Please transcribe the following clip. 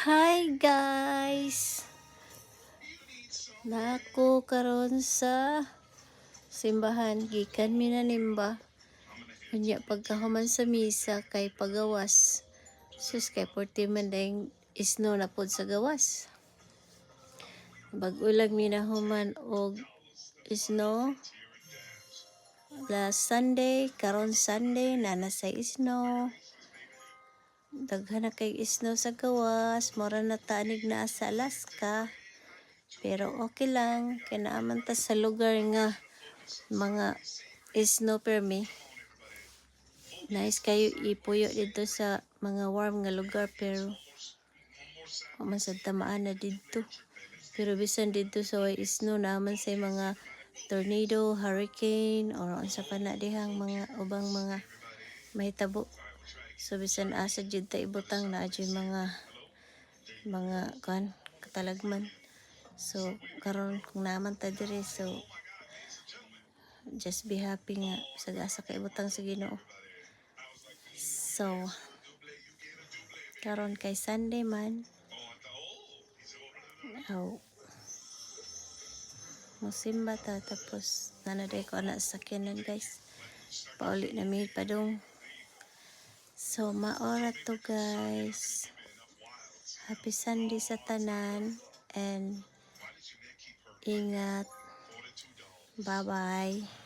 Hi guys! Nako karon sa simbahan gikan mi nanimba. Unya pagkahuman sa misa kay pagawas. Sus kay 40 man dayong isno na pod sa gawas. Bag-ulag mi nahuman og isno. Last Sunday, karon Sunday na sa isno. Daghan na kay isno sa gawas, mora na tanig na sa Alaska. Pero okay lang, kinaaman ta sa lugar nga mga isno permi. Nice kayo ipuyo dito sa mga warm nga lugar pero masad tamaan na dito. Pero bisan dito sa way isno naman sa mga tornado, hurricane, or unsa pa na dihang mga ubang mga mahitabo. So bisan asa jud ta ibutang na adyo mga katalagman. So karon kung naman ta diri so just be happy nga sagasa kay ibutang sa Ginoo. So karon kay Sunday man. Oh, musimba ta tapos nanaday ko anak sa sakyanan guys. Pauli na mi padong. So maora to guys. Happy Sunday sa tanan and ingat. Bye-bye.